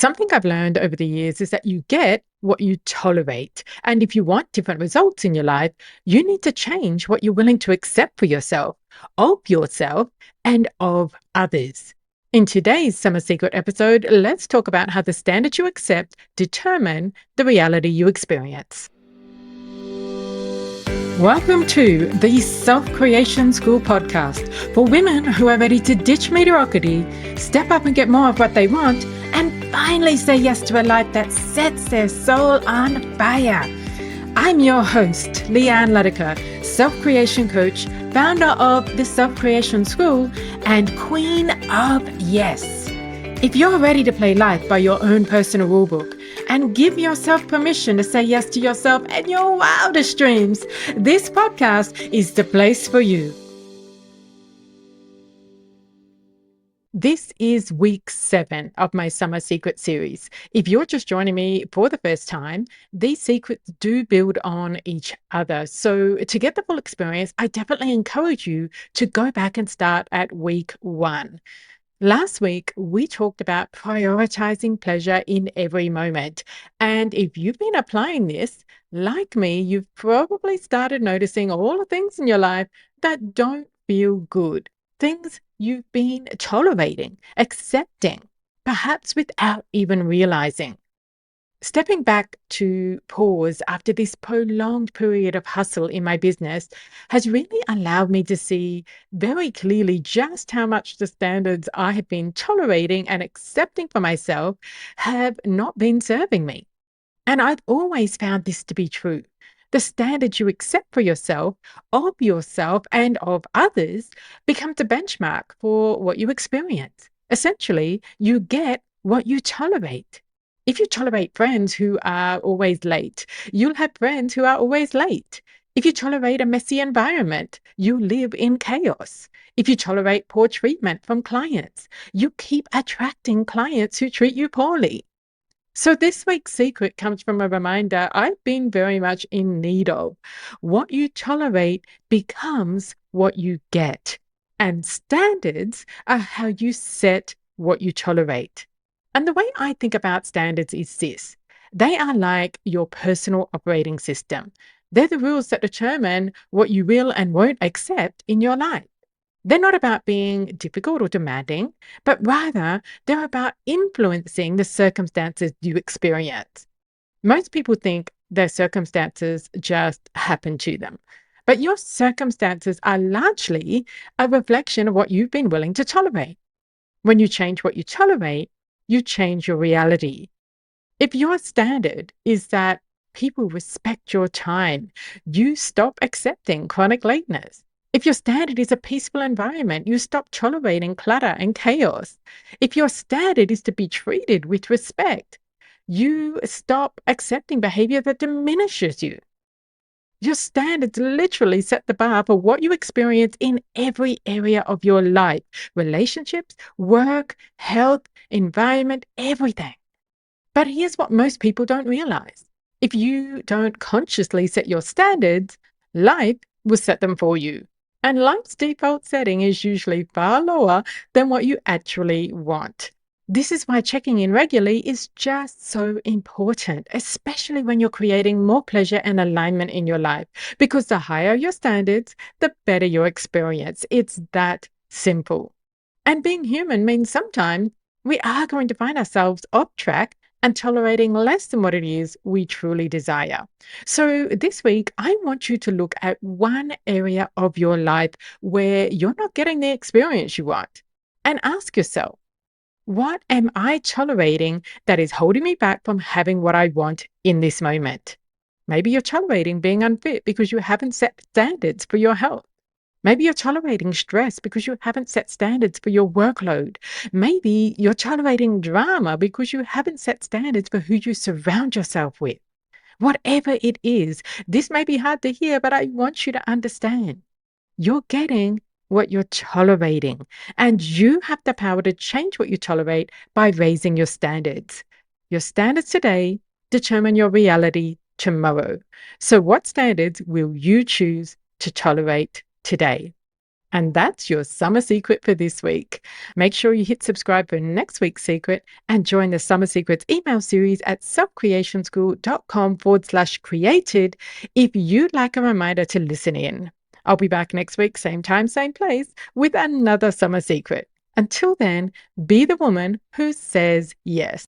Something I've learned over the years is that you get what you tolerate. And if you want different results in your life, you need to change what you're willing to accept for yourself, and of others. In today's Summer Secret episode, let's talk about how the standards you accept determine the reality you experience. Welcome to the Self-Creation School podcast for women who are ready to ditch mediocrity, step up and get more of what they want, and finally say yes to a life that sets their soul on fire. I'm your host, Leanne Letica, self-creation coach, founder of the Self-Creation School, and queen of yes. If you're ready to play life by your own personal rulebook and give yourself permission to say yes to yourself and your wildest dreams, this podcast is the place for you. This is week 7 of my Summer Secret series. If you're just joining me for the first time, these secrets do build on each other. So to get the full experience, I definitely encourage you to go back and start at week 1. Last week, we talked about prioritizing pleasure in every moment. And if you've been applying this, like me, you've probably started noticing all the things in your life that don't feel good. Things you've been tolerating, accepting, perhaps without even realizing. Stepping back to pause after this prolonged period of hustle in my business has really allowed me to see very clearly just how much the standards I have been tolerating and accepting for myself have not been serving me. And I've always found this to be true. The standards you accept for yourself, and of others, becomes a benchmark for what you experience. Essentially, you get what you tolerate. If you tolerate friends who are always late, you'll have friends who are always late. If you tolerate a messy environment, you live in chaos. If you tolerate poor treatment from clients, you keep attracting clients who treat you poorly. So this week's secret comes from a reminder I've been very much in need of. What you tolerate becomes what you get. And standards are how you set what you tolerate. And the way I think about standards is this. They are like your personal operating system. They're the rules that determine what you will and won't accept in your life. They're not about being difficult or demanding, but rather they're about influencing the circumstances you experience. Most people think their circumstances just happen to them, but your circumstances are largely a reflection of what you've been willing to tolerate. When you change what you tolerate, you change your reality. If your standard is that people respect your time, you stop accepting chronic lateness. If your standard is a peaceful environment, you stop tolerating clutter and chaos. If your standard is to be treated with respect, you stop accepting behavior that diminishes you. Your standards literally set the bar for what you experience in every area of your life: relationships, work, health, environment, everything. But here's what most people don't realize. If you don't consciously set your standards, life will set them for you. And life's default setting is usually far lower than what you actually want. This is why checking in regularly is just so important, especially when you're creating more pleasure and alignment in your life, because the higher your standards, the better your experience. It's that simple. And being human means sometimes we are going to find ourselves off track and tolerating less than what it is we truly desire. So this week, I want you to look at one area of your life where you're not getting the experience you want and ask yourself, what am I tolerating that is holding me back from having what I want in this moment? Maybe you're tolerating being unfit because you haven't set standards for your health. Maybe you're tolerating stress because you haven't set standards for your workload. Maybe you're tolerating drama because you haven't set standards for who you surround yourself with. Whatever it is, this may be hard to hear, but I want you to understand. You're getting what you're tolerating, and you have the power to change what you tolerate by raising your standards. Your standards today determine your reality tomorrow. So what standards will you choose to tolerate today? And that's your summer secret for this week. Make sure you hit subscribe for next week's secret and join the Summer Secrets email series at selfcreationschool.com/created if you'd like a reminder to listen in. I'll be back next week, same time, same place, with another summer secret. Until then, be the woman who says yes.